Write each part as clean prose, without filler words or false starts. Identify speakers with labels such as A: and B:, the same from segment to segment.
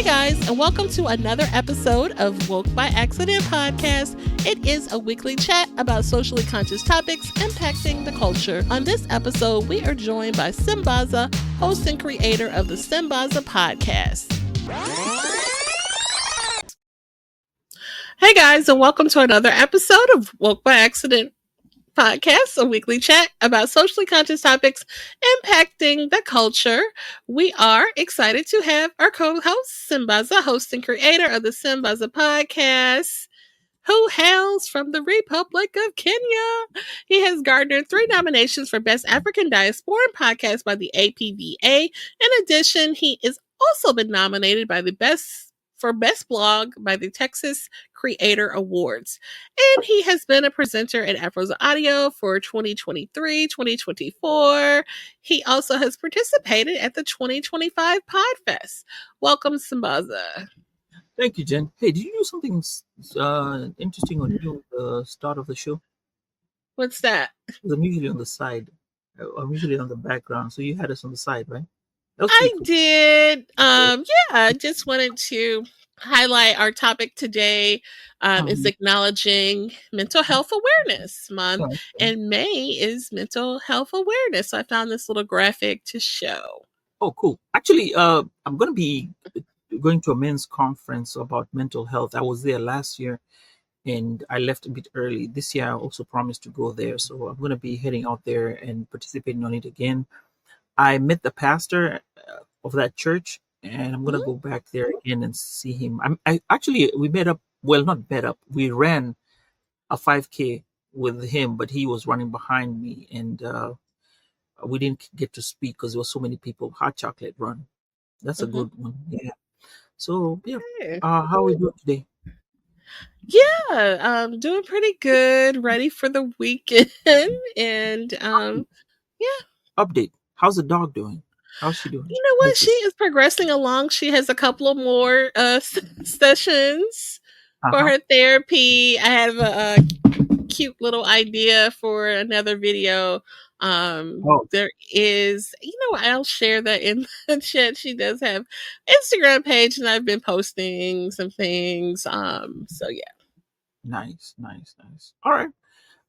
A: Hey guys, and welcome to another episode of Woke by Accident podcast. It is a weekly chat about socially conscious topics impacting the culture. On this episode, we are joined by Sambaza, host and creator of the Sambaza podcast. Hey guys, and welcome to another episode of Woke by Accident podcast, a weekly chat about socially conscious topics impacting the culture. We are excited to have our co-host, Sambaza, host and creator of the Sambaza podcast, who hails from the Republic of Kenya. He has garnered 3 nominations for Best African Diasporan Podcast by the APVA. In addition, he is also been nominated by the Best Blog by the Texas Creator Awards. And he has been a presenter at Afro's Audio for 2023, 2024. He also has participated at the 2025 Podfest. Welcome, Sambaza.
B: Thank you, Jen. Hey, did you do something interesting on the start of the show?
A: What's that?
B: I'm usually on the side. I'm usually on the background, so you had us on the side, right?
A: I did. I just wanted to highlight our topic today is acknowledging Mental Health Awareness Month, and May is Mental Health Awareness. So I found this little graphic to show.
B: Oh, cool. Actually, I'm going to be going to a men's conference about mental health. I was there last year, and I left a bit early. This year, I also promised to go there, so I'm going to be heading out there and participating on it again. I met the pastor of that church, and I'm going to go back there again and see him. We met up. Well, not met up. We ran a 5K with him, but he was running behind me, and we didn't get to speak because there were so many people. Hot chocolate run. That's a good one. Yeah. So, yeah. How are we doing today?
A: Yeah, I'm doing pretty good. Ready for the weekend. And
B: Update. How's the dog doing? How's she doing?
A: You know what? She is progressing along. She has a couple of more sessions for her therapy. I have a cute little idea for another video. There is, I'll share that in the chat. She does have Instagram page, and I've been posting some things. So yeah.
B: Nice. All right.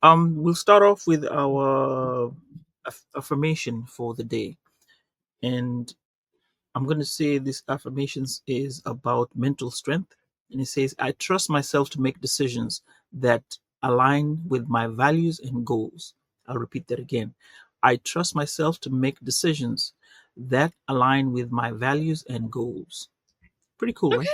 B: We'll start off with our affirmation for the day. And I'm going to say this affirmations is about mental strength. And it says, I trust myself to make decisions that align with my values and goals. I'll repeat that again. I trust myself to make decisions that align with my values and goals. Pretty cool, right?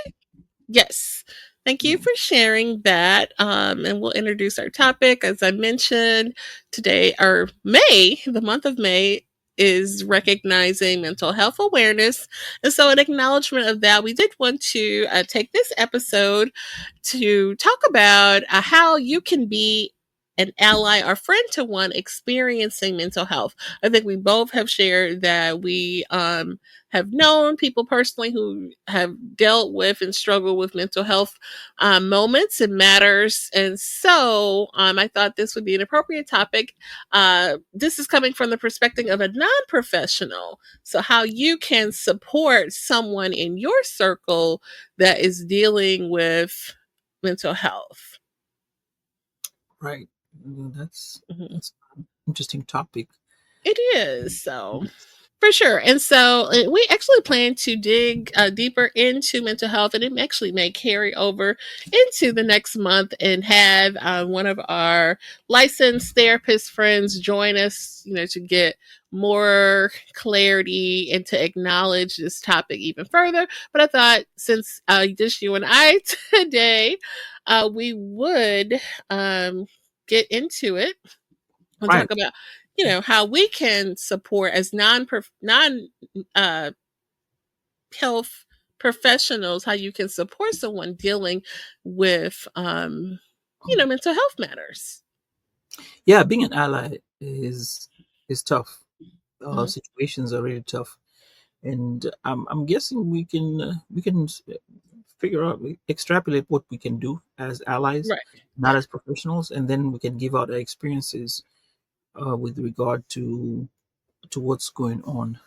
A: Yes. Thank you for sharing that. And we'll introduce our topic. As I mentioned today, or May, the month of May, is recognizing mental health awareness. And so, in acknowledgement of that, we did want to take this episode to talk about how you can be an ally or friend to one experiencing mental health. I think we both have shared that we have known people personally who have dealt with and struggled with mental health moments and matters. And so I thought this would be an appropriate topic. This is coming from the perspective of a non-professional. So how you can support someone in your circle that is dealing with mental health.
B: Right. That's an interesting topic.
A: It is. So for sure. And so we actually plan to dig deeper into mental health, and it actually may carry over into the next month and have one of our licensed therapist friends join us, to get more clarity and to acknowledge this topic even further. But I thought since just you and I today, we would get into it and talk about how we can support as non health professionals, how you can support someone dealing with mental health matters.
B: Yeah, being an ally is tough. Situations are really tough, and I'm guessing we can figure out, extrapolate what we can do as allies, not as professionals, and then we can give out our experiences with regard to what's going on.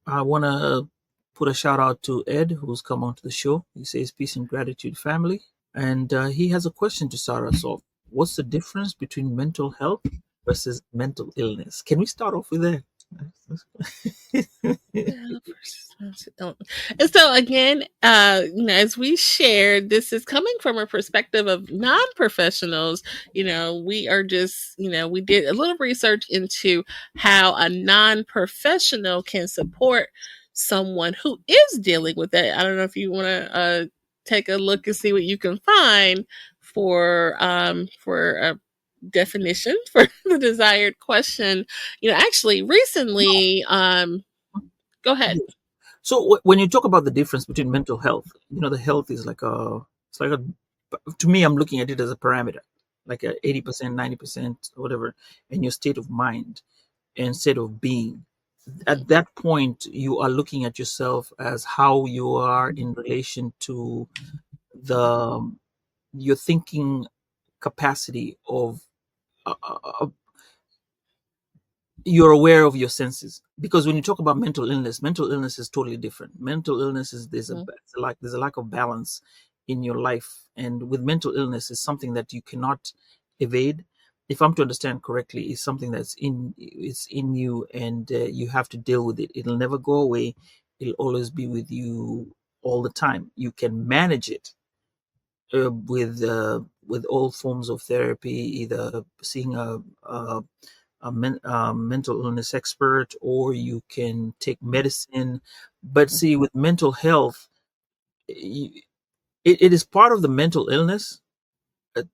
B: I want to put a shout out to Ed, who's come onto the show. He says, "Peace and gratitude, family." And he has a question to start us off. What's the difference between mental health versus mental illness? Can we start off with that?
A: Yeah, and so again, as we shared, this is coming from a perspective of non-professionals. We are just, we did a little research into how a non-professional can support someone who is dealing with that. I don't know if you want to take a look and see what you can find for a definition for the desired question. Actually, recently, go ahead.
B: So when you talk about the difference between mental health, the health is like it's like a, to me, I'm looking at it as a parameter, like a 80%, 90%, whatever, and your state of mind and state of being. At that point, you are looking at yourself as how you are in relation to the your thinking capacity of you're aware of your senses, because when you talk about mental illness is totally different. Mental illness is
A: Mhm.
B: there's a lack of balance in your life, and with mental illness is something that you cannot evade. If I'm to understand correctly, it's something it's in you, and you have to deal with it. It'll never go away. It'll always be with you all the time. You can manage it with all forms of therapy, either seeing a mental illness expert, or you can take medicine. But see, with mental health, y- it is part of the mental illness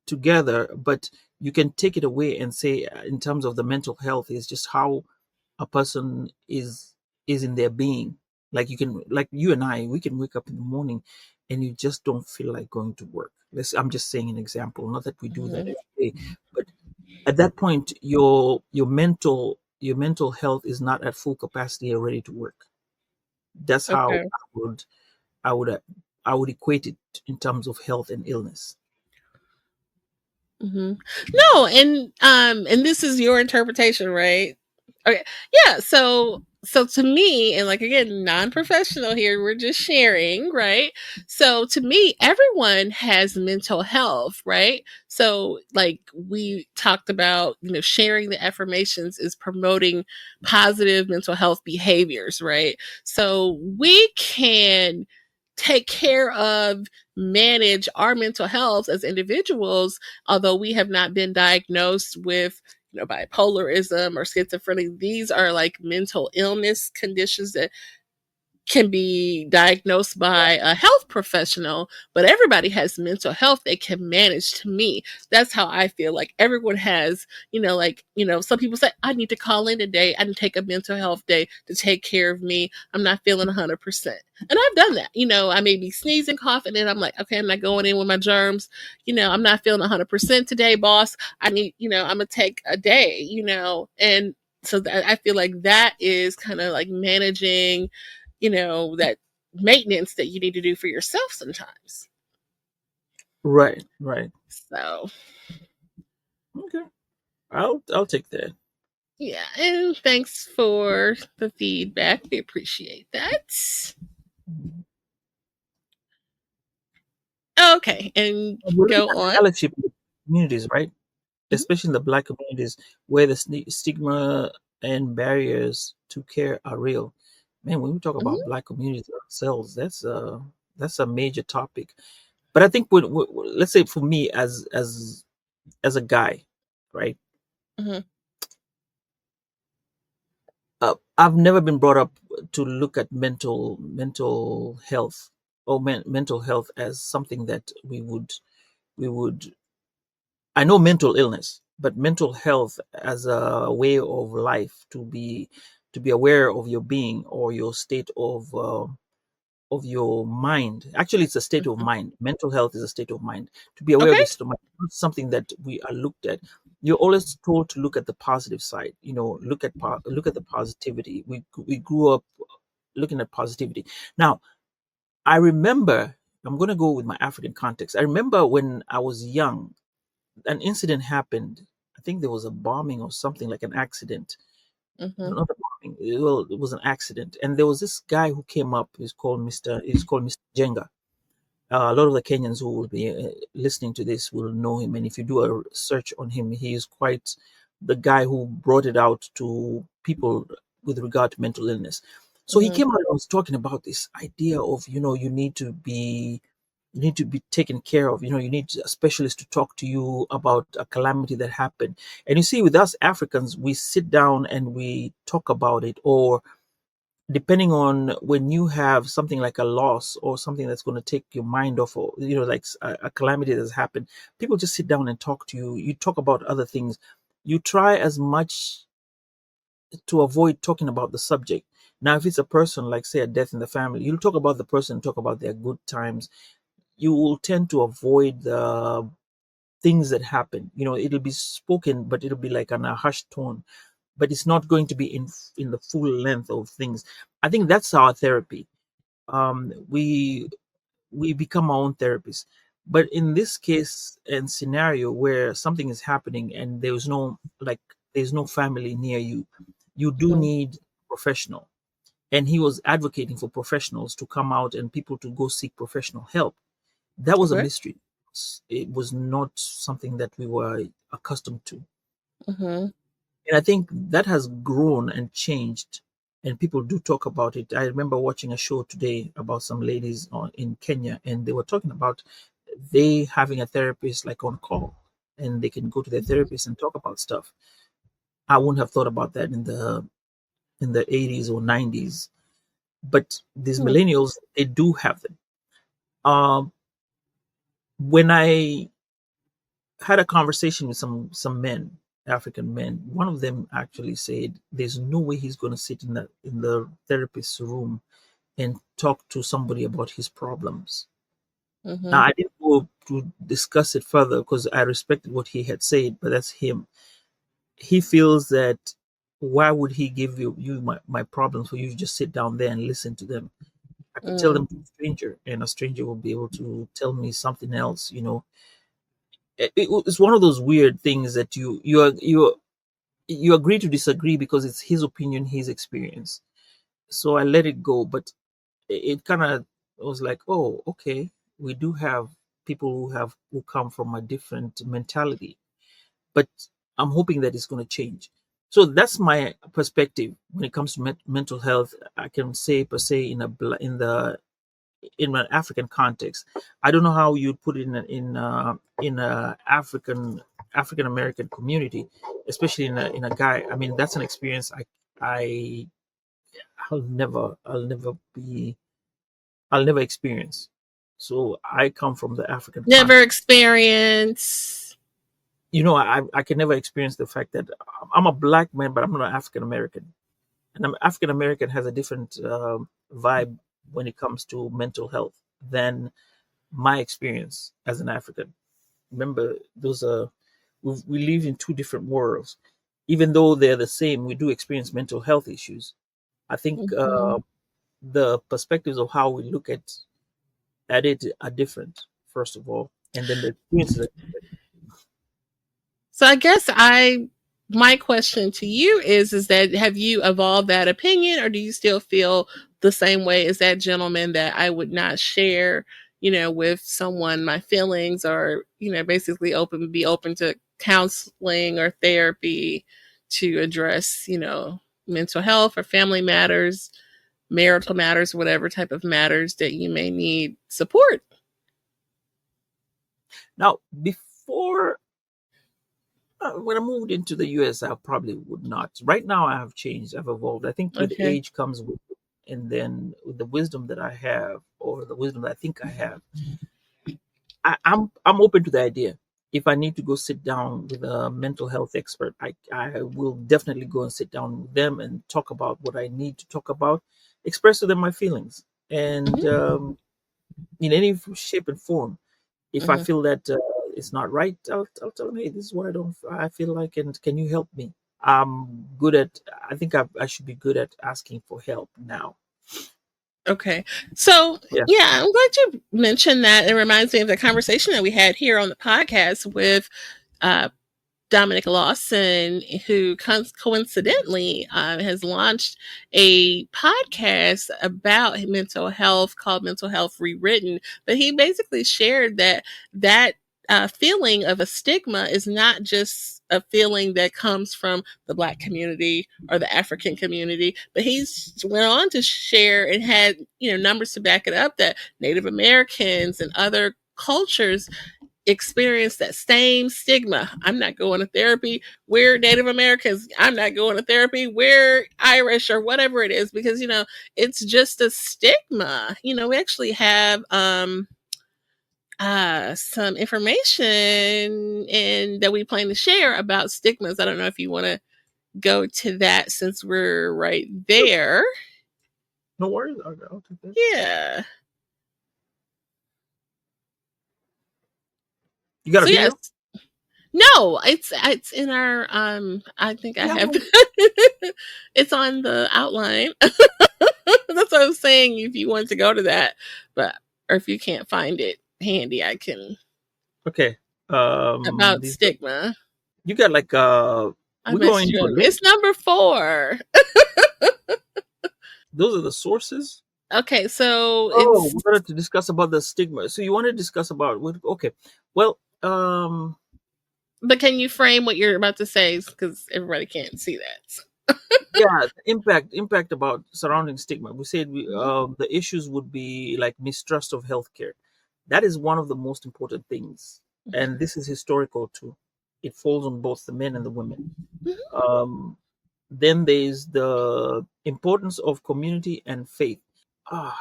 B: together, but you can take it away and say, in terms of the mental health, is just how a person is in their being. Like you and I, we can wake up in the morning and you just don't feel like going to work. I'm just saying an example, not that we do that
A: Mhm.
B: every day, but at that point your mental health is not at full capacity or ready to work. That's how
A: Okay.
B: i would I would equate it in terms of health and illness.
A: Hmm. No, and this is your interpretation, right? Okay. Yeah, so to me, and like again, non-professional here, we're just sharing, right? So to me, everyone has mental health, right? So like we talked about, sharing the affirmations is promoting positive mental health behaviors, right? So we can take care of, manage our mental health as individuals, although we have not been diagnosed with, bipolarism or schizophrenia. These are like mental illness conditions that can be diagnosed by a health professional, but everybody has mental health they can manage. To me, that's how I feel. Like everyone has, some people say, I need to call in today. I need to take a mental health day to take care of me. I'm not feeling 100%. And I've done that. I may be sneezing, coughing, and I'm like, okay, I'm not going in with my germs. I'm not feeling 100% today, boss. I need, I'm going to take a day, and so I feel like that is kind of like managing, that maintenance that you need to do for yourself sometimes.
B: Right, right.
A: So,
B: Okay, I'll take that.
A: yeah, and thanks for the feedback. We appreciate that. Okay, and
B: We're looking
A: go
B: at
A: on.
B: allyship in the communities, right?
A: Mhm.
B: Especially in the Black communities, where the stigma and barriers to care are real. Man, when we talk about
A: Mhm.
B: Black communities ourselves, that's a major topic. But I think let's say for me, as a guy, right?
A: Mhm.
B: I've never been brought up to look at mental health or mental health as something that we would. I know mental illness, but mental health as a way of life, to be aware of your being or your state of your mind. Actually, it's a state of
A: Mhm.
B: mind. Mental health is a state of mind. To be aware of
A: Okay.
B: your state of mind, not something that we are looked at. You're always told to look at the positive side. Look at the positivity. We grew up looking at positivity. Now, I remember. I'm going to go with my African context. I remember when I was young, an incident happened. I think there was a bombing or something, like an accident,
A: Mhm.
B: not a bombing. Well, it was an accident, and there was this guy who came up. He's called Mr. Jenga. A lot of the Kenyans who will be listening to this will know him, and if you do a search on him, he is quite the guy who brought it out to people with regard to mental illness. So he
A: Mhm.
B: came out and was talking about this idea of, you need to be taken care of. You need a specialist to talk to you about a calamity that happened. And you see, with us Africans, we sit down and we talk about it, or depending on when you have something like a loss or something that's going to take your mind off, or like a calamity that's happened, people just sit down and talk to you. You talk about other things. You try as much to avoid talking about the subject. Now, if it's a person, like say a death in the family, you'll talk about the person, talk about their good times. You will tend to avoid the things that happen. It'll be spoken, but it'll be like on a hushed tone, but it's not going to be in the full length of things. I think that's our therapy. We become our own therapists. But in this case and scenario where something is happening and there's no family near you, you do
A: Mhm.
B: need a professional. And he was advocating for professionals to come out and people to go seek professional help. That was a
A: Okay.
B: mystery. It was not something that we were accustomed to.
A: Mhm.
B: And I think that has grown and changed, and people do talk about it. I remember watching a show today about some ladies in Kenya, and they were talking about they having a therapist like on call, and they can go to their therapist and talk about stuff. I wouldn't have thought about that in the 80s or 90s, but these
A: Mhm.
B: millennials, they do have them. Um, when I had a conversation with some men, African men. One of them actually said, "There's no way he's going to sit in the therapist's room and talk to somebody about his problems." Now,
A: Mhm.
B: I didn't go to discuss it further because I respected what he had said, but that's him. He feels that why would he give you my problems for you to just sit down there and listen to them? I could tell
A: Mhm.
B: them to a stranger, and a stranger will be able to tell me something else. It's one of those weird things that you agree to disagree because it's his opinion, his experience. So I let it go, but it kind of was like, oh, okay, we do have people who come from a different mentality, but I'm hoping that it's going to change. So that's my perspective when it comes to mental health. I can say per se in an African context. I don't know how you'd put it in a African American community, especially in a guy. I mean, that's an experience I I'll never experience. So I come from the African
A: Never
B: context.
A: experience.
B: I can never experience the fact that I'm a black man, but I'm not African American, and I'm African American has a different vibe when it comes to mental health than my experience as an African. Remember, those are we live in two different worlds. Even though they're the same, we do experience mental health issues. I think
A: Mhm.
B: the perspectives of how we look at it are different, first of all, and then the experiences are different.
A: So I guess my question to you is that have you evolved that opinion, or do you still feel the same way as that gentleman, that I would not share, with someone my feelings, or, basically be open to counseling or therapy to address, mental health or family matters, marital matters, whatever type of matters that you may need support.
B: Now, before when I moved into the US, I probably would not. Right now, I have changed. I've evolved. I think with
A: Okay.
B: age comes and then with the wisdom that I have, or the wisdom that I think I have, I'm open to the idea. If I need to go sit down with a mental health expert, I will definitely go and sit down with them and talk about what I need to talk about, express to them my feelings, and
A: Hmm.
B: in any shape and form. If I
A: Hmm.
B: feel that it's not right, I'll tell them, hey, this is what I feel like, and can you help me? I'm good at. I think I should be good at asking for help now.
A: Okay. So,
B: Yeah.
A: yeah, I'm glad you mentioned that. It reminds me of the conversation that we had here on the podcast with uh, Dominic Lawson, who coincidentally has launched a podcast about mental health called Mental Health Rewritten. But he basically shared that feeling of a stigma is not just a feeling that comes from the Black community or the African community, but he's went on to share and had numbers to back it up that Native Americans and other cultures experience that same stigma. I'm not going to therapy. We're Native Americans. I'm not going to therapy. We're Irish or whatever it is, because it's just a stigma. We actually have some information and that we plan to share about stigmas. I don't know if you want to go to that since we're right there.
B: No worries. I'll take that.
A: Yeah.
B: You got a
A: So
B: video?
A: yes. No, it's in our I think I
B: Yeah.
A: have it's on the outline. That's what I was saying, if you want to go to that. But or if you can't find it handy, I can.
B: Okay.
A: About
B: These,
A: stigma.
B: you got like
A: I
B: we're going
A: messed
B: into
A: you
B: a
A: up.
B: list.
A: It's number 4.
B: Those are the sources.
A: Okay, so
B: Oh,
A: it's
B: we wanted to discuss about the stigma. So you want to discuss about okay. Well,
A: but can you frame what you're about to say, because everybody can't see that.
B: yeah, impact about surrounding stigma. We said
A: Mhm.
B: the issues would be like mistrust of healthcare. That is one of the most important things, and this is historical too. It falls on both the men and the women.
A: Mhm.
B: Um, then there's the importance of community and faith. Ah,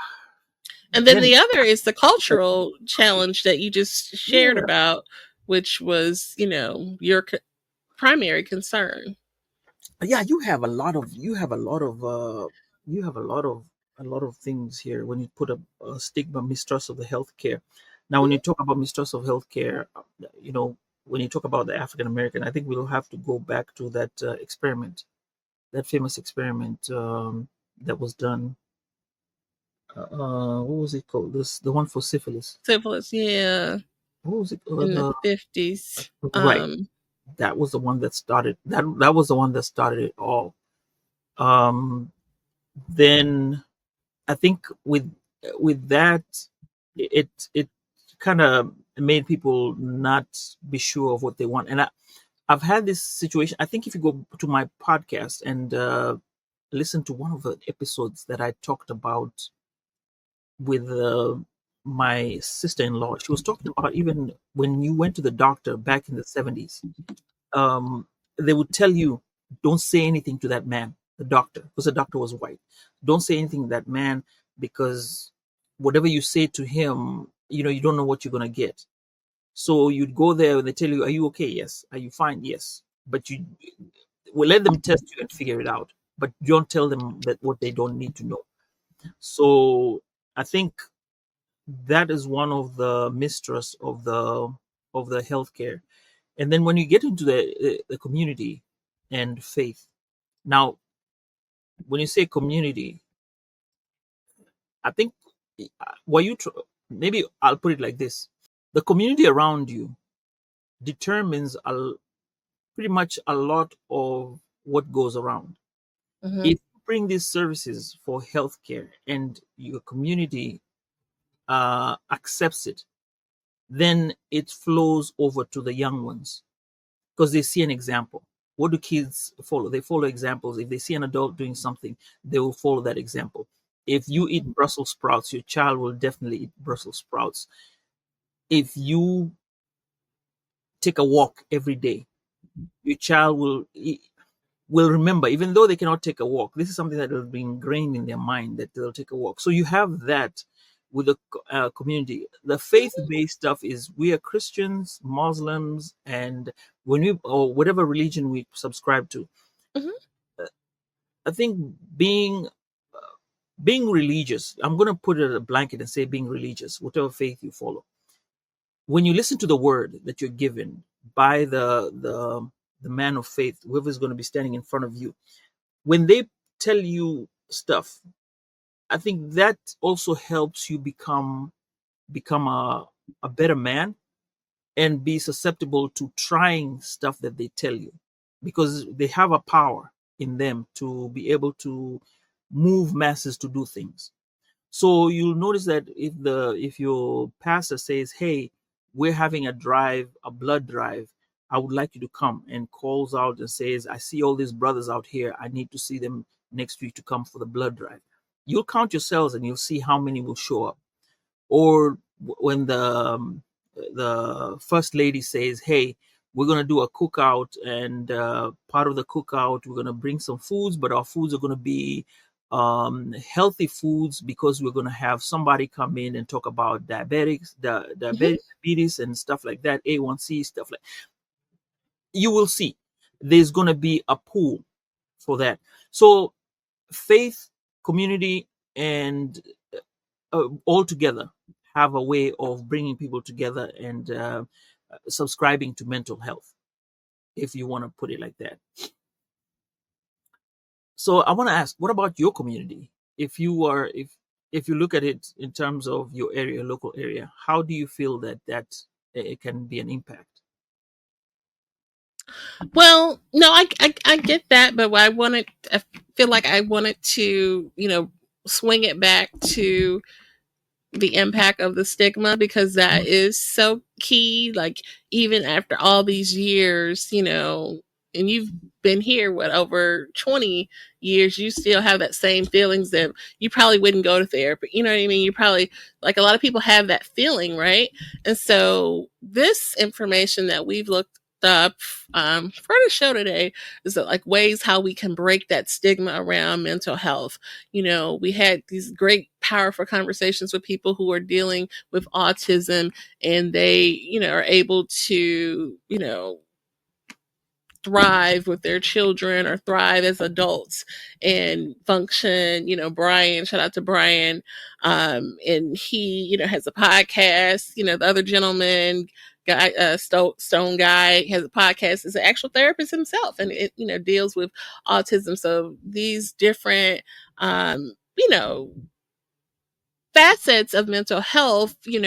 A: And then
B: then
A: the other is the cultural challenge that you just shared
B: yeah,
A: about, which was, your primary concern.
B: yeah, you have a lot of things here when you put a stigma mistrust of the healthcare. Now when you talk about mistrust of healthcare, when you talk about the African American, I think we'll have to go back to that experiment, that famous experiment that was done. What was it called? This the one for syphilis.
A: Syphilis, yeah,
B: What was it?
A: in the 50s.
B: Right, that was the one that started that was the one that started it all. um then I think with that, it kind of made people not be sure of what they want. And I've had this situation. I think if you go to my podcast and listen to one of the episodes that I talked about with my sister-in-law, she was talking about even when you went to the doctor back in the 70s, um, they would tell you, don't say anything to that man, the doctor, because the doctor was white. Don't say anything to that man, because whatever you say to him, you don't know what you're going to get. So you'd go there and they tell you, are you okay? Yes. Are you fine? Yes. But you will let them test you and figure it out. But don't tell them that what they don't need to know. So I think that is one of the mistrust of the healthcare. And then when you get into the community and faith, now when you say community, I think what maybe I'll put it like this: the community around you determines pretty much a lot of what goes around.
A: Hmm.
B: If you bring these services for healthcare and your community accepts it, then it flows over to the young ones because they see an example. What do kids follow? They follow examples. If they see an adult doing something, they will follow that example. If you eat Brussels sprouts, your child will definitely eat Brussels sprouts. If you take a walk every day, your child will remember, even though they cannot take a walk. This is something that will be ingrained in their mind that they'll take a walk. So you have that with the community. The faith-based stuff is we are Christians, Muslims, and when we or whatever religion we subscribe to.
A: Hmm.
B: I think being religious. I'm going to put it at a blanket and say being religious, whatever faith you follow. When you listen to the word that you're given by the man of faith, whoever is going to be standing in front of you, when they tell you stuff, I think that also helps you become a better man, and be susceptible to trying stuff that they tell you, because they have a power in them to be able to move masses to do things. So you'll notice that if your pastor says, "Hey, we're having a drive, a blood drive. I would like you to come," and calls out and says, "I see all these brothers out here. I need to see them next week to come for the blood drive." You'll count yourselves and you'll see how many will show up. Or when the first lady says, "Hey, we're going to do a cookout, and part of the cookout we're going to bring some foods, but our foods are going to be healthy foods, because we're going to have somebody come in and talk about
A: Mhm.
B: diabetes and stuff like that, A1C stuff like." You will see there's going to be a pool for that. So faith, community, and all together have a way of bringing people together and subscribing to mental health, if you want to put it like that. So I want to ask, what about your community? If you look at it in terms of your area, local area, how do you feel that it can be an impact?
A: Well, no, I get that, but I feel like I wanted to, swing it back to the impact of the stigma, because that is so key. Like, even after all these years, and you've been here, what, over 20 years, you still have that same feelings that you probably wouldn't go to therapy. You know what I mean? You probably, like, a lot of people have that feeling, right? And so this information that we've looked up for the show today is that, like, ways how we can break that stigma around mental health. We had these great, powerful conversations with people who are dealing with autism, and they, are able to, thrive with their children or thrive as adults and function. Brian, shout out to Brian. And he, has a podcast. The other gentleman, guy, Stone guy, has a podcast. Is an actual therapist himself, and it, deals with autism. So these different, facets of mental health, you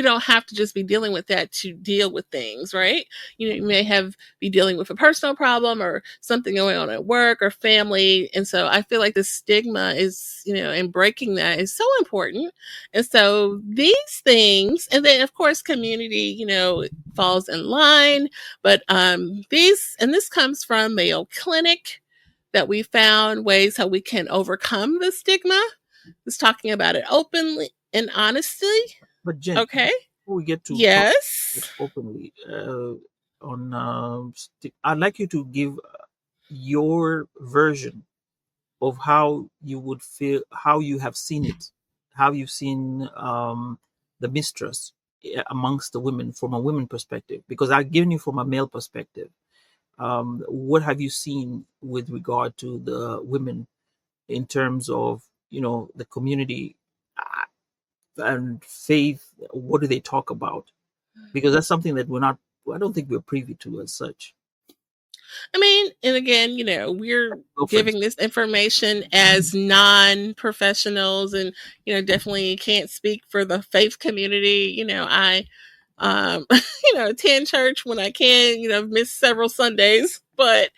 A: don't have to just be dealing with that to deal with things, right? You may be dealing with a personal problem or something going on at work or family. And so I feel like the stigma is, and breaking that is so important. And so these things, and then of course community, falls in line. But this comes from Mayo Clinic, that we found ways how we can overcome the stigma. Is talking about it openly and honestly.
B: But Jen,
A: Okay.
B: before we get to talk
A: Yes.
B: openly on, I'd like you to give your version of how you would feel, how you have seen it, how you've seen the mistrust amongst the women from a women perspective, because I've given you from a male perspective. What have you seen with regard to the women in terms of, the community and faith? What do they talk about? Because that's something that I don't think we're privy to as such.
A: I mean, and again, we're
B: Girlfriends.
A: giving this information as non-professionals, and definitely can't speak for the faith community. I attend church when I can, miss several Sundays, but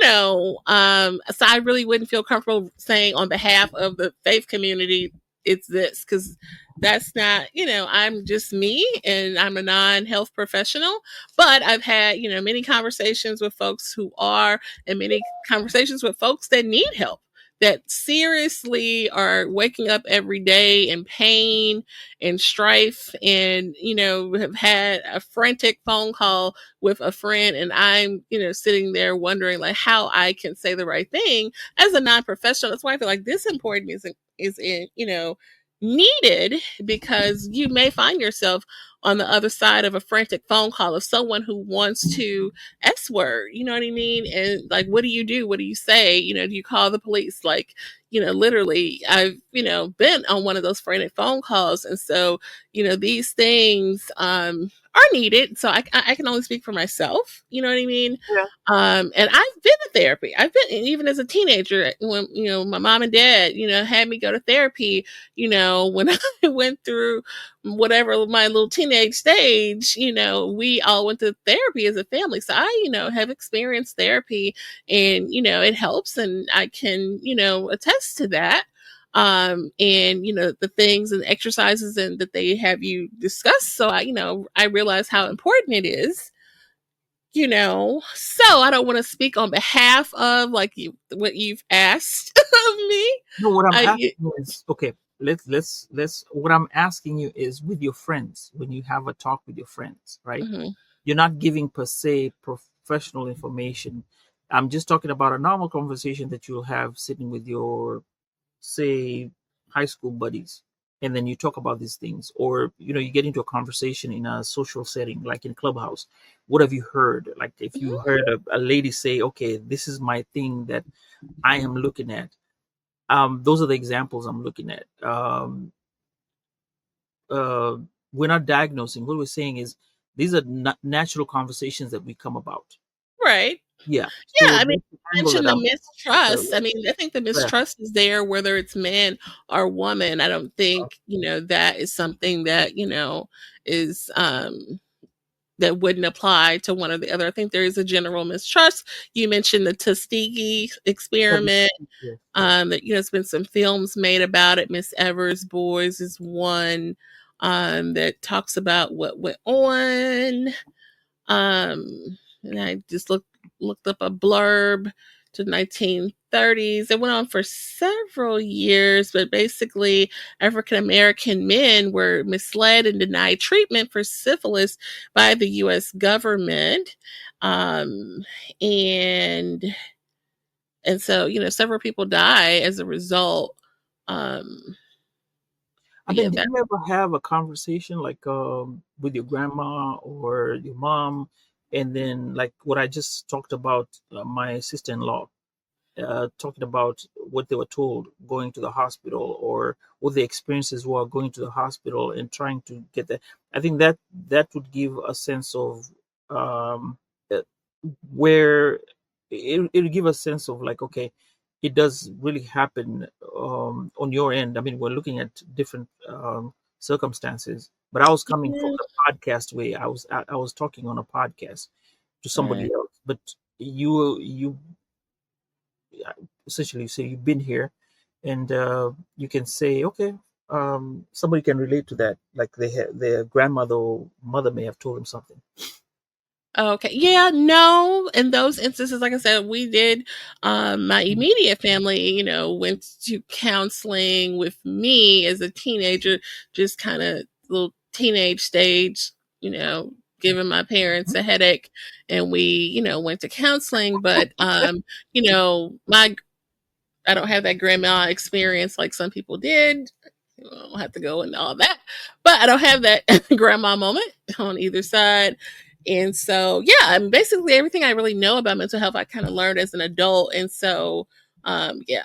A: so I really wouldn't feel comfortable saying on behalf of the faith community it's this, because that's not, I'm just me, and I'm a non-health professional. But I've had, many conversations with folks who are, and many conversations with folks that need help, that seriously are waking up every day in pain and strife, and have had a frantic phone call with a friend, and I'm sitting there wondering, like, how I can say the right thing as a non-professional. That's why I feel like this important is in needed, because you may find yourself on the other side of a frantic phone call of someone who wants to S word, you know what I mean? And like, what do you do? What do you say? Do you call the police? Like, literally, I've, been on one of those frantic phone calls. And so, these things, are needed. So I can only speak for myself. You know what I mean?
B: Yeah.
A: And I've been to therapy. I've been, even as a teenager, when, my mom and dad, had me go to therapy, when I went through whatever my little teenage stage, we all went to therapy as a family. So I, have experienced therapy, and, it helps, and I can, attest to that. And the things and exercises and that they have you discuss. So I realize how important it is. So I don't want to speak on behalf of, like, what you've asked of me.
B: No, what I'm
A: I
B: asking you is okay. Let's. What I'm asking you is with your friends when you have a talk with your friends, right?
A: Mhm.
B: You're not giving per se professional information. I'm just talking about a normal conversation that you'll have sitting with your, say, high school buddies, and then you talk about these things, or you get into a conversation in a social setting like in Clubhouse. What have you heard? Like if you
A: Mhm.
B: heard a lady say, okay, this is my thing that I am looking at. Those are the examples I'm looking at. Uh, we're not diagnosing. What we're saying is these are natural conversations that we come about.
A: Right.
B: Yeah.
A: Yeah,
B: So
A: I mean,
B: that's the
A: you
B: angle that
A: mentioned the
B: I'm.
A: mistrust. I mean, I think the
B: Yeah.
A: mistrust is there whether it's man or woman. I don't think, that is something that, is that wouldn't apply to one or the other. I think there is a general mistrust. You mentioned the Tuskegee
B: Yeah.
A: experiment.
B: Yes. Yes.
A: That there's been some films made about it. Miss Evers' Boys is one that talks about what went on. And I just looked up a blurb to the 1930s. It went on for several years, but basically, African American men were misled and denied treatment for syphilis by the U.S. government. Um, and and so, several people die as a result. Um,
B: I
A: yeah,
B: mean, did
A: that
B: you ever have a conversation like with your grandma or your mom, and then like what I just talked about, my sister-in-law talking about what they were told going to the hospital, or what the experiences were going to the hospital and trying to get there. I think that would give a sense of uh, where it'll give a sense of like, okay, it does really happen on your end. I mean, we're looking at different circumstances, but I was coming from
A: yeah.
B: the podcast way. I was talking on a podcast to somebody
A: Right.
B: else, but you essentially say you've been here, and you can say, okay, somebody can relate to that, like their grandmother or mother may have told them something.
A: Okay. Yeah, no. In those instances, like I said, we did. My immediate family, went to counseling with me as a teenager, just kind of little teenage stage, you know, giving my parents a headache, and we, went to counseling. But, my I don't have that grandma experience like some people did. I don't have to go into all that, but I don't have that grandma moment on either side. And so, yeah, and basically everything I really know about mental health, I kind of learned as an adult. And so, yeah.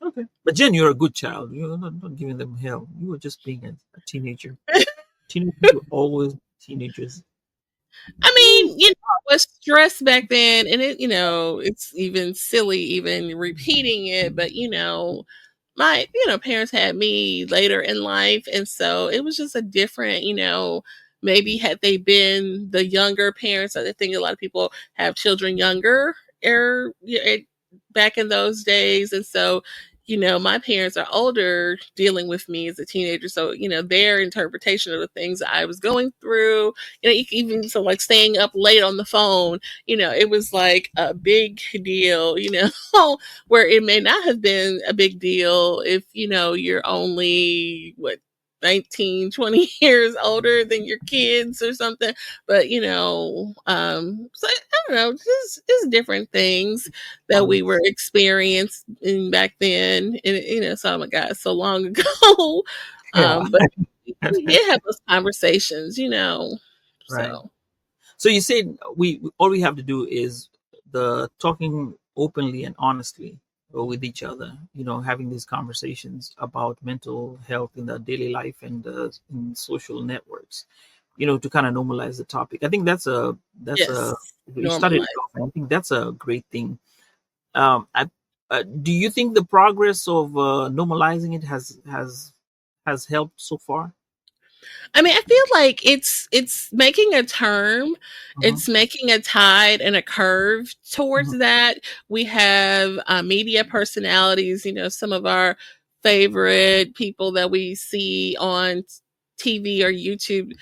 B: Okay, but Jen, you're a good child. You're not giving them hell. You were just being a teenager. Teenagers were always teenagers.
A: I mean, I was stressed back then, and it's even silly even repeating it, but my parents had me later in life, and so it was just a different, maybe had they been the younger parents. I think a lot of people have children younger, back in those days, and so my parents are older, dealing with me as a teenager, so their interpretation of the things that I was going through, even so, like staying up late on the phone, it was like a big deal, where it may not have been a big deal if you're only what 19, 20 years older than your kids or something. But so I don't know, just different things that we were experiencing back then, and so, oh my god, so long ago.
B: Yeah,
A: But we did have those conversations,
B: right.
A: so.
B: So you said all we have to do is the talking openly and honestly with each other. Having these conversations about mental health in the daily life and in social networks. to kind of normalize the topic. I think that's a
A: Yes,
B: you started it
A: normalize.
B: off, and I think that's a great thing. Do you think the progress of normalizing it has helped so far?
A: I mean, I feel like it's making a turn,
B: Hmm.
A: it's making a tide and a curve towards
B: Hmm.
A: that. We have media personalities, some of our favorite people that we see on TV or YouTube,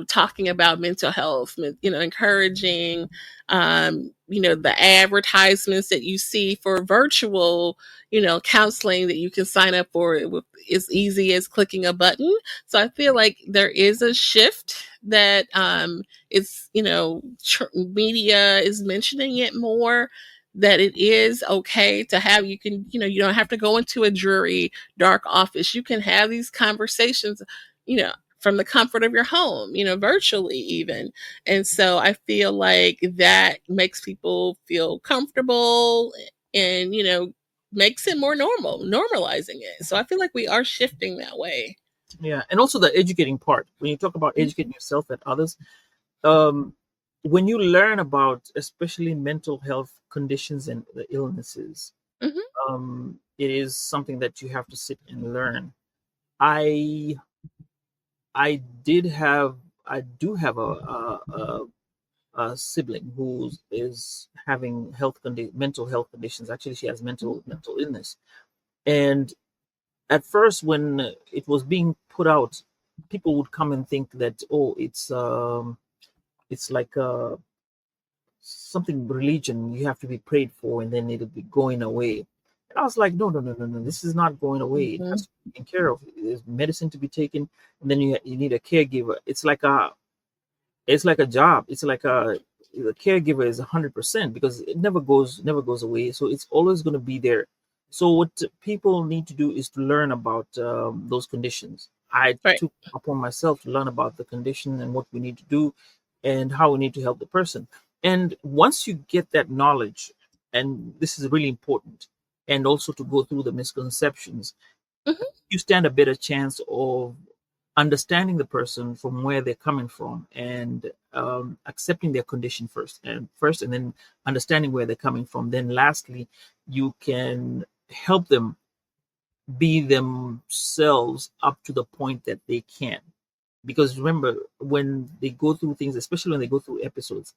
A: talking about mental health, encouraging, the advertisements that you see for virtual, counseling that you can sign up for with as easy as clicking a button. So I feel like there is a shift that it's, media is mentioning it more, that it is okay to have, you don't have to go into a dreary, dark office. You can have these conversations, you know, from the comfort of your home, virtually even. And so I feel like that makes people feel comfortable and, makes it more normal, normalizing it. So I feel like we are shifting that way.
B: Yeah, and also the educating part. When you talk about educating yourself and others, um, when you learn about especially mental health conditions and the illnesses,
A: Mhm,
B: it is something that you have to sit and learn. I I did have I do have a sibling who is having mental health conditions. Actually, she has
A: mhm,
B: mental illness. And at first, when it was being put out, people would come and think that, oh, it's like something religion you have to be prayed for, and then it'll be going away. And I was like, no, no, no, no, no, this is not going away. It has
A: mhm.
B: to be taken care of. There's medicine to be taken, and then you need a caregiver. It's like a job. It's like the caregiver is 100% because it never goes away. So it's always going to be there. So what people need to do is to learn about those conditions. I
A: Right.
B: took upon myself to learn about the condition and what we need to do and how we need to help the person. And once you get that knowledge, and this is really important, and also to go through the misconceptions,
A: Mhm,
B: you stand a better chance of understanding the person from where they're coming from and accepting their condition first and then understanding where they're coming from. Then lastly, you can help them be themselves up to the point that they can, because remember, when they go through things, especially when they go through episodes,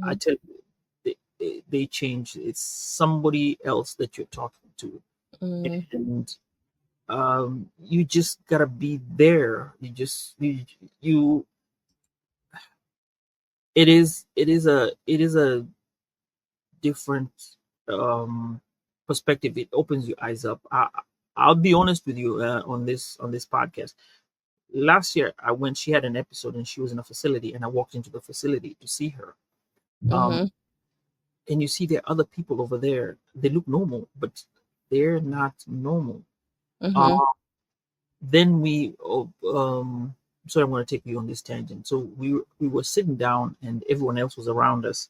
B: I
A: mhm,
B: tell you, they change. It's somebody else that you're talking to.
A: mhm.
B: And you just gotta be there. You it is a different um perspective. It opens your eyes up. I'll be honest with you, on this podcast. Last year I went she had an episode and she was in a facility, and I walked into the facility to see her. um
A: Mhm,
B: and you see there are other people over there. They look normal, but they're not normal. uh
A: mhm.
B: then we sorry, I'm going to take you on this tangent. So we were sitting down and everyone else was around us,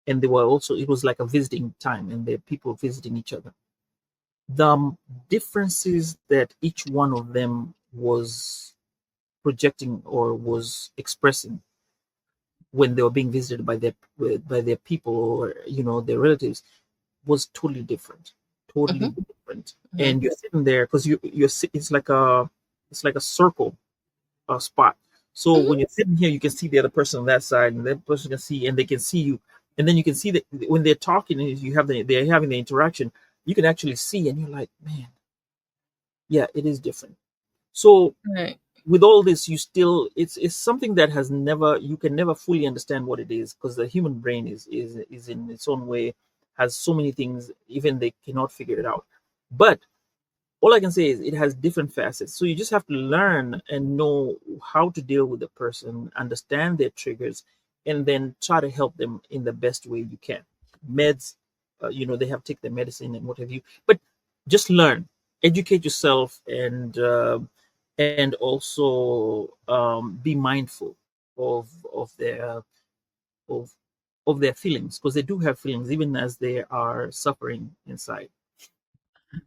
B: and they were also it was like a visiting time, and there are people visiting each other. The differences that each one of them was projecting or was expressing when they were being visited by their people, or their relatives, was totally different, totally
A: Mhm,
B: different.
A: mhm,
B: And you're sitting there because it's like a circle spot. So
A: mhm.
B: when you're sitting here, you can see the other person on that side, and that person can see, and they can see you, and then you can see that when they're talking and they're having the interaction, you can actually see, and you're like, man, yeah, it is different. So
A: Right.
B: with all this, you still it's something that has never you can never fully understand what it is, because the human brain is in its own way, has so many things, even they cannot figure it out. But all I can say is it has different facets. So you just have to learn and know how to deal with the person, understand their triggers, and then try to help them in the best way you can. Meds, they have to take their medicine and what have you. But just learn, educate yourself, and also be mindful of of of their feelings, because they do have feelings even as they are suffering inside.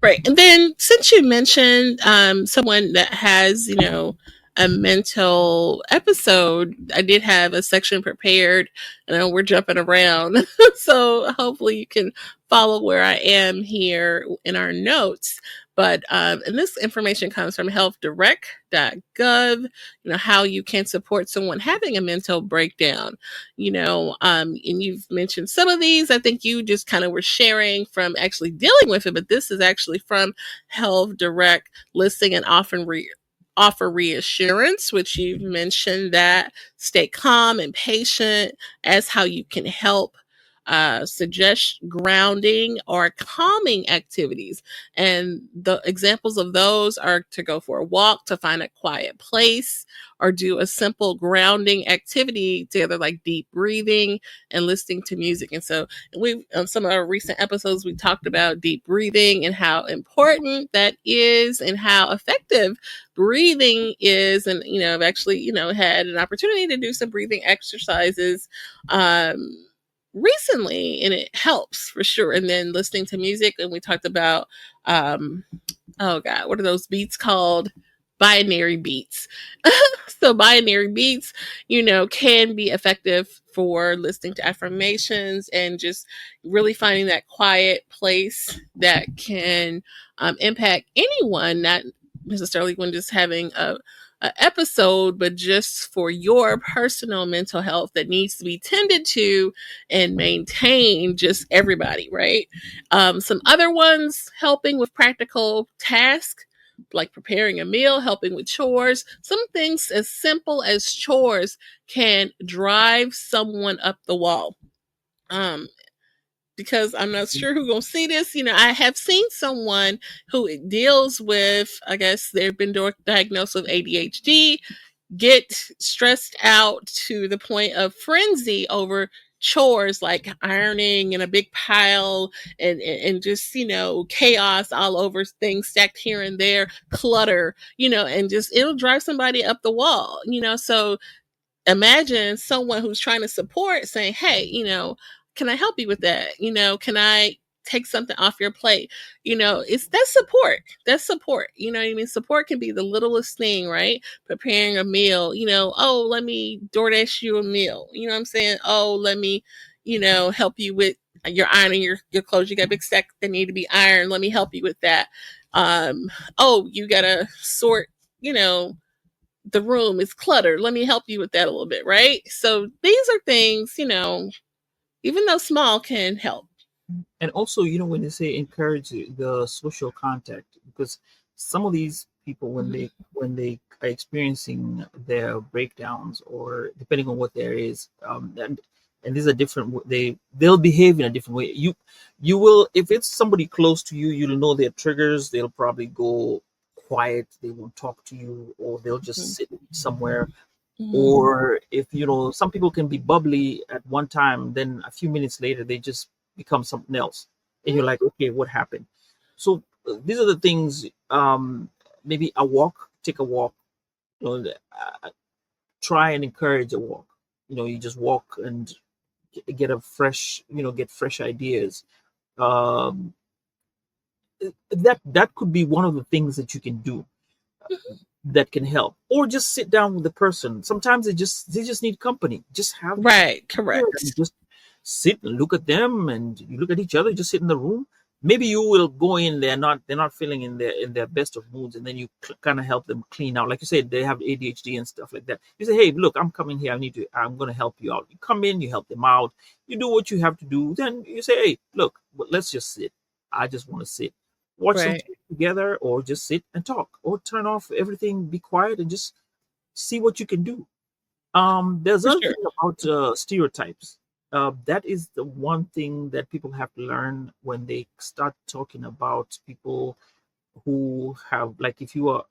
A: Right. And then since you mentioned someone that has, a mental episode, I did have a section prepared. I know we're jumping around, so hopefully you can follow where I am here in our notes. But and this information comes from healthdirect.gov. How you can support someone having a mental breakdown. And you've mentioned some of these. I think you just kind of were sharing from actually dealing with it, but this is actually from Health Direct, listing and offer reassurance, which you've mentioned, that stay calm and patient as how you can help. Suggest grounding or calming activities. And the examples of those are to go for a walk, to find a quiet place, or do a simple grounding activity together, like deep breathing and listening to music. And so we, on some of our recent episodes, we talked about deep breathing and how important that is and how effective breathing is. And, I've actually, had an opportunity to do some breathing exercises recently, and it helps for sure. And then listening to music, and we talked about oh god, what are those beats called? Binary beats. So binary beats, can be effective for listening to affirmations and just really finding that quiet place that can impact anyone, not necessarily when just having a episode, but just for your personal mental health that needs to be tended to and maintained, just everybody, right? Some other ones, helping with practical tasks like preparing a meal, helping with chores. Some things as simple as chores can drive someone up the wall. Because I'm not sure who's gonna see this. I have seen someone who deals with, I guess they've been diagnosed with ADHD, get stressed out to the point of frenzy over chores like ironing in a big pile, and just chaos all over, things stacked here and there, clutter, and just it'll drive somebody up the wall. So imagine someone who's trying to support saying, hey, can I help you with that? Can I take something off your plate? It's that's support. That's support. You know what I mean? Support can be the littlest thing, right? Preparing a meal, oh, let me DoorDash you a meal. You know what I'm saying? Oh, let me, help you with your ironing your clothes. You got a big stack that need to be ironed. Let me help you with that. Oh, you gotta sort, the room is cluttered. Let me help you with that a little bit, right? So these are things, even though small, can help.
B: And also, when they say encourage the social contact, because some of these people, when
A: Mhm.
B: they are experiencing their breakdowns, or depending on what there is, and these are different, they'll behave in a different way. You will, if it's somebody close to you, you'll know their triggers. They'll probably go quiet, they won't talk to you, or they'll just sit somewhere.
A: Mhm.
B: Or if some people can be bubbly at one time, then a few minutes later they just become something else, and you're like, okay, what happened? So these are the things. Maybe a walk, take a walk. you know Try and encourage a walk. You just walk and get a fresh, get fresh ideas. um that could be one of the things that you can do that can help. Or just sit down with the person. Sometimes they just need company. Just have
A: Right,
B: here and
A: correct.
B: just sit and look at them, and you look at each other, just sit in the room. Maybe you will go in there, they're not feeling in their best of moods, and then you kind of help them clean out. Like you said, they have ADHD and stuff like that. You say, hey, look, I'm coming here, I'm going to help you out. You come in, you help them out, you do what you have to do. Then you say, hey, look, let's just sit. I just want to sit, watch some
A: Right,
B: TV together, or just sit and talk, or turn off everything, be quiet, and just see what you can do. There's
A: for
B: another
A: sure.
B: thing about stereotypes. That is the one thing that people have to learn when they start talking about people who have, like, if you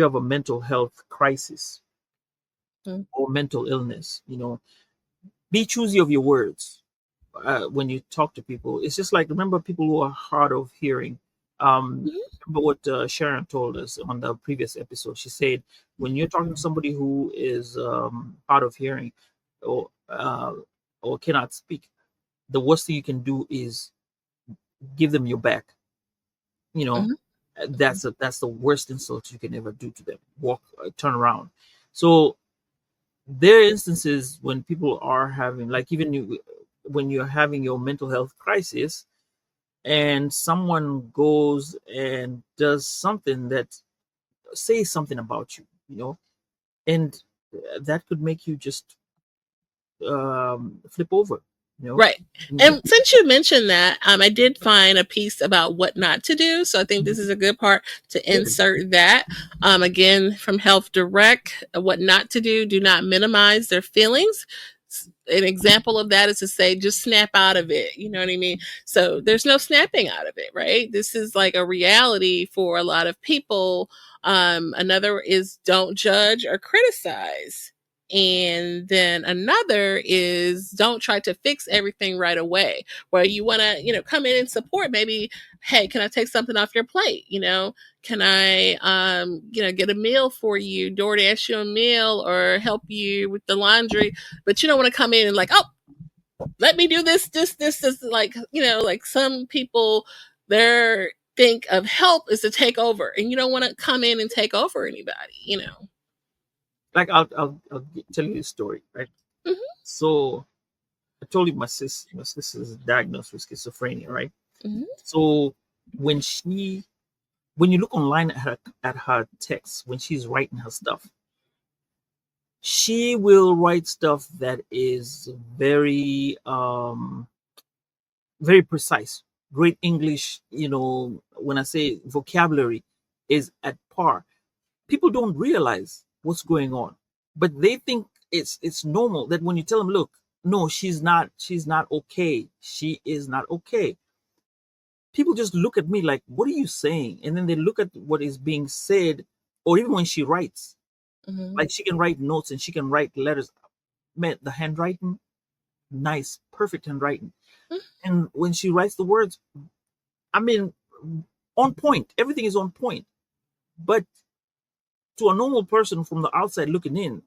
B: have a mental health crisis
A: Mm.
B: or mental illness, be choosy of your words when you talk to people. It's just like, remember, people who are hard of hearing.
A: Mhm.
B: Remember what Sharon told us on the previous episode. She said, when you're talking to somebody who is hard of hearing, or cannot speak, the worst thing you can do is give them your back. You know,
A: Mhm.
B: That's the worst insult you can ever do to them. Walk, turn around. So there are instances when people are having, like, even when you're having your mental health crisis, and someone goes and does something that says something about you, and that could make you just flip over, you know.
A: Right. And since you mentioned that, I did find a piece about what not to do. So I think this is a good part to insert that. Again, from Health Direct, what not to do: do not minimize their feelings. An example of that is to say, just snap out of it. You know what I mean? So there's no snapping out of it, right? This is like a reality for a lot of people. Another is don't judge or criticize. And then another is don't try to fix everything right away. Where you want to, come in and support. Maybe, hey, can I take something off your plate? Can I, get a meal for you, DoorDash you a meal, or help you with the laundry? But you don't want to come in and like, oh, let me do this. Like, like some people, their think of help is to take over, and you don't want to come in and take over anybody.
B: Like, I'll tell you a story, right?
A: Mm-hmm.
B: So I told you my sister is diagnosed with schizophrenia, right?
A: Mm-hmm.
B: So when you look online at her texts, when she's writing her stuff, she will write stuff that is very very precise, great English. When I say vocabulary is at par, people don't realize what's going on, but they think it's normal. That when you tell them, look, no, she's not okay, she is not okay, people just look at me like, what are you saying? And then they look at what is being said. Or even when she writes,
A: Mm-hmm.
B: like, she can write notes and she can write letters. Man, the handwriting, nice, perfect handwriting. And when she writes the words, I mean, on point, everything is on point. But to a normal person from the outside looking in,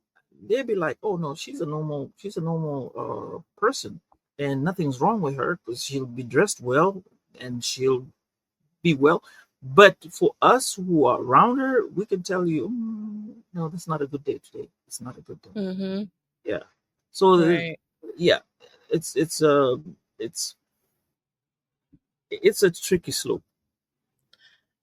B: they'd be like, oh no, she's a normal person, and nothing's wrong with her, because she'll be dressed well and she'll be well. But for us who are around her, we can tell you, no, that's not a good day today. It's not a good day.
A: Mm-hmm.
B: Yeah. So
A: Right.
B: yeah, it's it's a tricky slope.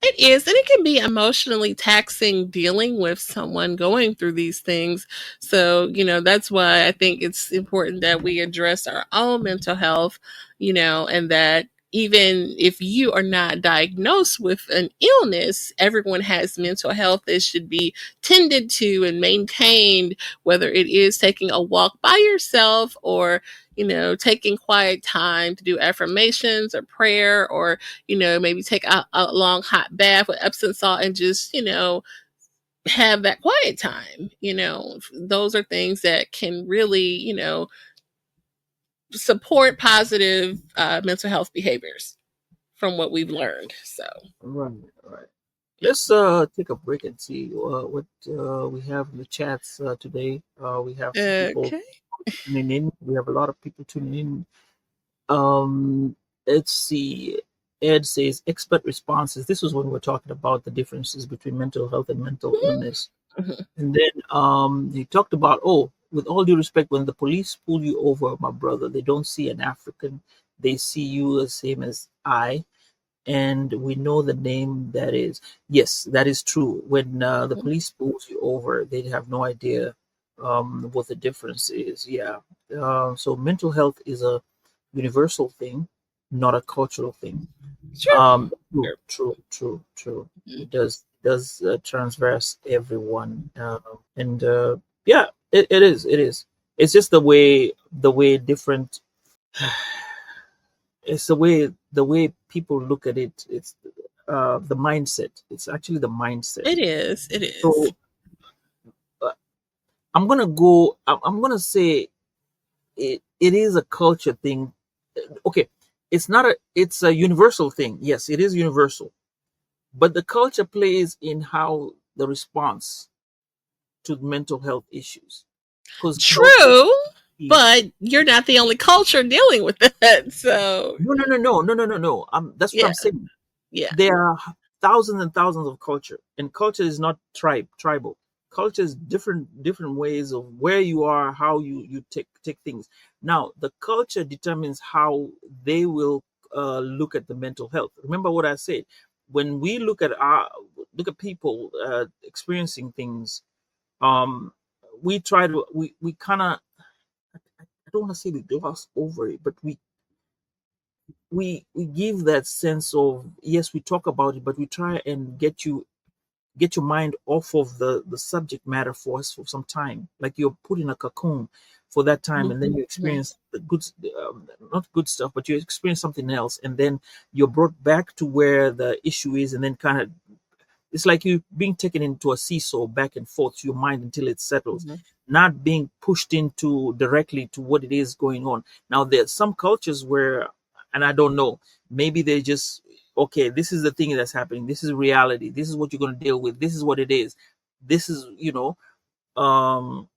A: It is, and it can be emotionally taxing dealing with someone going through these things. So, that's why I think it's important that we address our own mental health, and that even if you are not diagnosed with an illness, everyone has mental health that should be tended to and maintained, whether it is taking a walk by yourself or taking quiet time to do affirmations or prayer, or maybe take a long hot bath with Epsom salt and just, have that quiet time. Those are things that can really, support positive mental health behaviors from what we've learned. So,
B: Right, right. Let's take a break and see what we have in the chats today. We have some people
A: okay.
B: tuning in. We have a lot of people tuning in. Let's see. Ed says expert responses. This was when we are talking about the differences between mental health and mental illness.
A: Mm-hmm.
B: And then he talked about, oh, with all due respect, when the police pull you over, my brother, they don't see an African. They see you the same as I, and we know the name that is. Yes, that is true. When the police pulls you over, they have no idea what the difference is. Yeah. So mental health is a universal thing, not a cultural thing.
A: Sure.
B: True,
A: Sure.
B: true. It does transverse everyone, and yeah, it is. It is. It's just the way different. It's the way people look at it. It's the mindset. It's actually the mindset.
A: It is. It is.
B: So uh, I'm gonna go. I'm gonna say it is a culture thing. Okay, it's not a. It's a universal thing. Yes, it is universal, but the culture plays in how the response to mental health issues, because culture.
A: True, but you're not the only culture dealing with that. So,
B: No. That's what
A: yeah,
B: I'm saying.
A: yeah.
B: There are thousands and thousands of culture, and culture is not tribal. Culture is different ways of where you are, how you take things. Now the culture determines how they will look at the mental health. Remember what I said, when we look at people experiencing things, um we try to we kind of, I don't want to say we gloss over it, but we give that sense of, yes, we talk about it, but we try and get your mind off of the subject matter for us for some time, like you're put in a cocoon for that time, and then you
A: Mhm.
B: experience the good, not good stuff, but you experience something else, and then you're brought back to where the issue is, and then kind of, it's like you being taken into a seesaw back and forth to your mind until it settles,
A: Mhm.
B: not being pushed into directly to what it is going on. Now, there's some cultures where, and I don't know, maybe they just, okay, this is the thing that's happening. This is reality. This is what you're going to deal with. This is what it is. This is, um,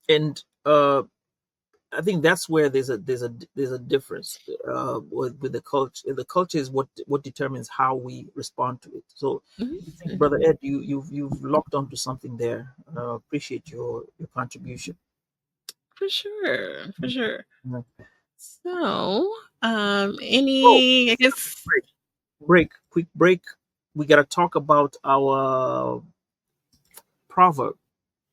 B: and I think that's where there's a difference with the culture. The culture is what determines how we respond to it. So
A: Mhm.
B: I think,
A: Mhm.
B: Brother Ed, you've locked onto something there. Appreciate your contribution.
A: For sure, for sure.
B: Mhm.
A: So,
B: So
A: any, I guess,
B: quick break. We gotta talk about our proverb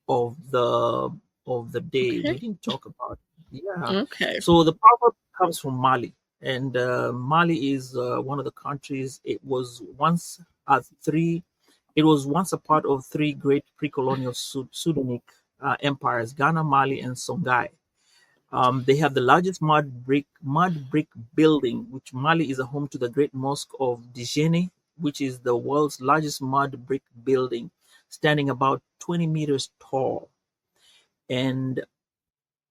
B: of the day.
A: okay,
B: We didn't talk about it. Yeah.
A: okay,
B: So the proverb comes from Mali, and Mali is one of the countries. It was once a part of three great pre-colonial Sudanic empires: Ghana, Mali, and Songhai. They have the largest mud brick building, which Mali is a home to the Great Mosque of Djenne, which is the world's largest mud brick building, standing about 20 meters tall. And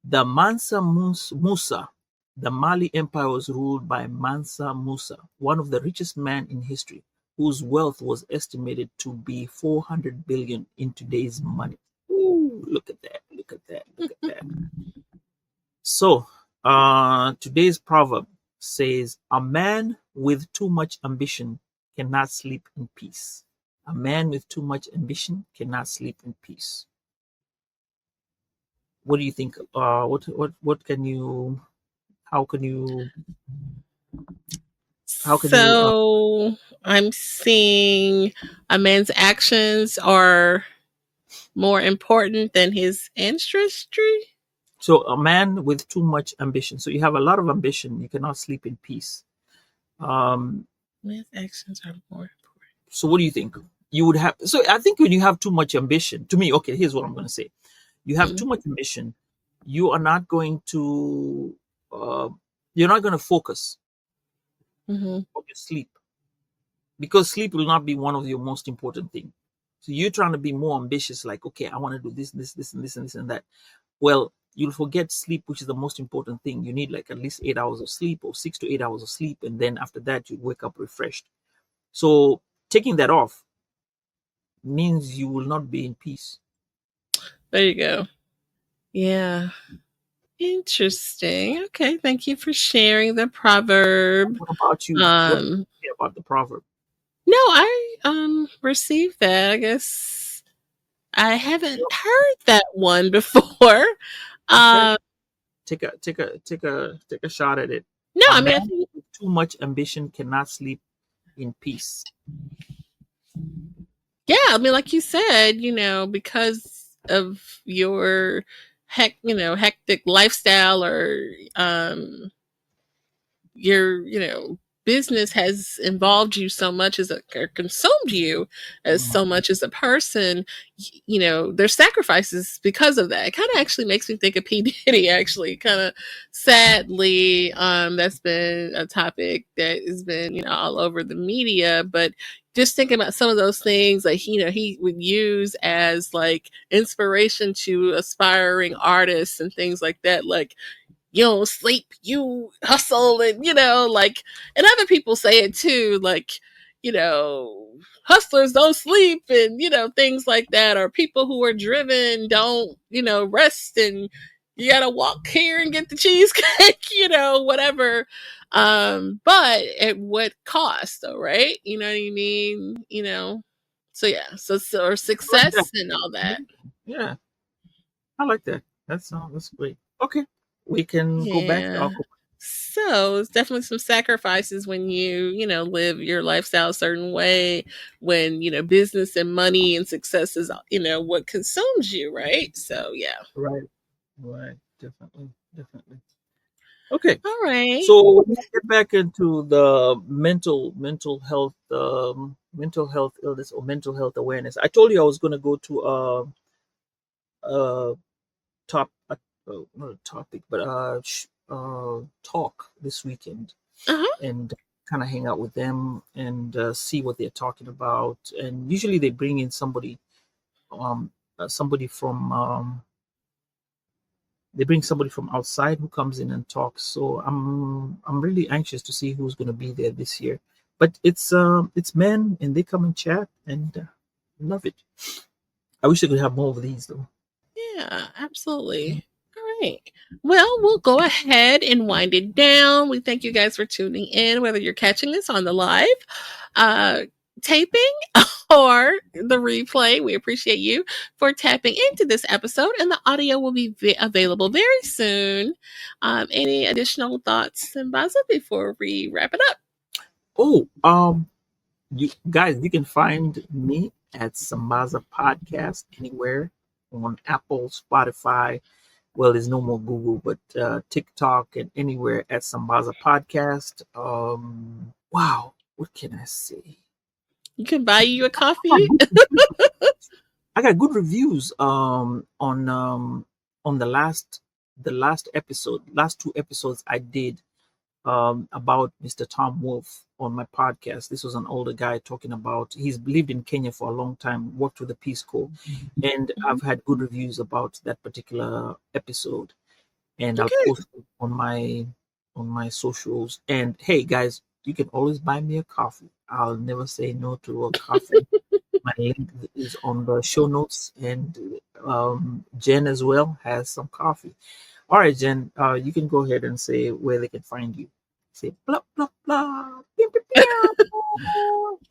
B: the Musa, the Mali Empire was ruled by Mansa Musa, one of the richest men in history, whose wealth was estimated to be 400 billion in today's money. Ooh, look at that! Look at that! Look at that! So, today's proverb says, "A man with too much ambition cannot sleep in peace." A man with too much ambition cannot sleep in peace. What do you think? What can you? How can you? How can you?
A: so I'm seeing a man's actions are more important than his ancestry.
B: So, a man with too much ambition. So you have a lot of ambition. You cannot sleep in peace. Um,
A: Man's actions are more
B: so what do you think? You would have. So I think when you have too much ambition, to me, okay, here's what I'm going to say. You have too
A: important.
B: much ambition. You are not going to. Uh, you're not going to focus
A: Mm-hmm.
B: on your sleep, because sleep will not be one of your most important thing. So you're trying to be more ambitious, like, okay, I want to do this, and this, and this, and that. Well, you'll forget sleep, which is the most important thing. You need like at least 8 hours of sleep, or 6 to 8 hours of sleep, and then after that, you wake up refreshed. So taking that off means you will not be in peace.
A: There you go. Yeah. Interesting. Okay. Thank you for sharing the proverb.
B: What about you? What do you
A: Um,
B: say about the proverb?
A: no, I received that. I guess I haven't heard that one before.
B: Okay,
A: Um,
B: take a shot at it.
A: no,
B: A
A: I mean I
B: man
A: think
B: with too much ambition cannot sleep in peace.
A: yeah, I mean like you said, because of your hectic lifestyle or your business has involved you so much as a or consumed you as
B: Mm,
A: so much as a person, there's sacrifices because of that. It kind of actually makes me think of P Diddy. Actually, kind of sadly, that's been a topic that has been all over the media. But just thinking about some of those things, like he would use as like inspiration to aspiring artists and things like that, like you don't sleep, you hustle, and like, and other people say it too, like, you know, hustlers don't sleep, and things like that, or people who are driven don't, rest, and You gotta walk here and get the cheesecake, whatever. But at what cost though, right? You know what I mean? So yeah, or
B: I like that.
A: success and all that.
B: Yeah, I like that. That's great. Okay, we can go back.
A: Yeah. So it's definitely some sacrifices when live your lifestyle a certain way, when, business and money and success is, what consumes you, right? So yeah.
B: Right, right, definitely, definitely. Okay,
A: All right.
B: so let's get back into the mental health illness or mental health awareness. I told you I was going to go to a top, not a topic, but talk this weekend,
A: Uh-huh.
B: and kind of hang out with them and see what they're talking about. And usually they bring in somebody from they bring somebody from outside who comes in and talks. So I'm really anxious to see who's going to be there this year. But it's men and they come and chat and love it. I wish I could have more of these though.
A: Yeah, absolutely. All right. Well, we'll go ahead and wind it down. We thank you guys for tuning in, whether you're catching this on the live uh, taping or the replay. We appreciate you for tapping into this episode, and the audio will be available very soon. Any additional thoughts, Sambaza, before we wrap it up?
B: Oh, you guys, you can find me at Sambaza Podcast anywhere on Apple, Spotify. Well, there's no more Google, but TikTok and anywhere at Sambaza Podcast. Wow, what can I say?
A: You can buy you a coffee.
B: I got good reviews on the last episode, last two episodes I did about Mr. Tom Wolfe on my podcast. This was an older guy talking about he's lived in Kenya for a long time, worked with the Peace Corps, and I've had good reviews about that particular episode. And I'll post it on my socials. And hey guys, you can always buy me a coffee. I'll never say no to a coffee. My link is on the show notes, and Jen as well has some coffee. All right, Jen, you can go ahead and say where they can find you. Say blah blah blah. Pew, pew, pew.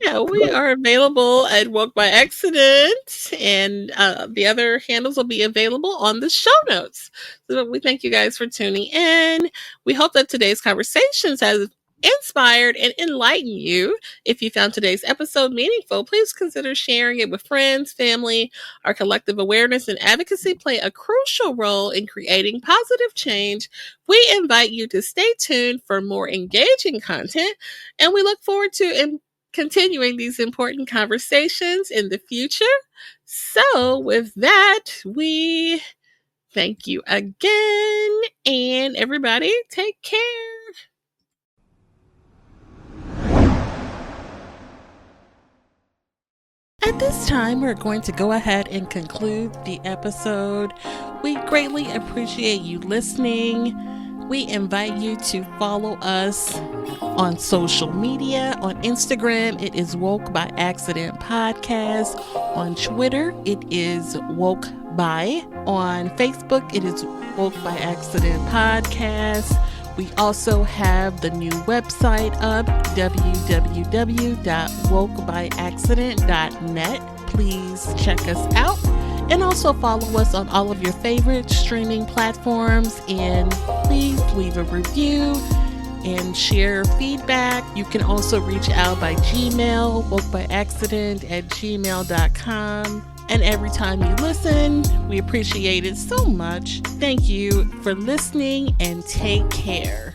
A: Yeah, we are available at Woke by Accident, and the other handles will be available on the show notes. So we thank you guys for tuning in. We hope that today's conversations has inspired and enlightened you. If you found today's episode meaningful, please consider sharing it with friends, family. Our collective awareness and advocacy play a crucial role in creating positive change. We invite you to stay tuned for more engaging content, and we look forward to continuing these important conversations in the future. So, with that, we thank you again, and everybody take care. At this time, we're going to go ahead and conclude the episode. We greatly appreciate you listening. We invite you to follow us on social media. On Instagram, it is Woke by Accident Podcast. On Twitter, it is Woke by. On Facebook, it is Woke by Accident Podcast. We also have the new website up, www.wokebyaccident.net. Please check us out. And also follow us on all of your favorite streaming platforms. And please leave a review and share feedback. You can also reach out by Gmail, wokebyaccident@gmail.com. And every time you listen, we appreciate it so much. Thank you for listening and take care.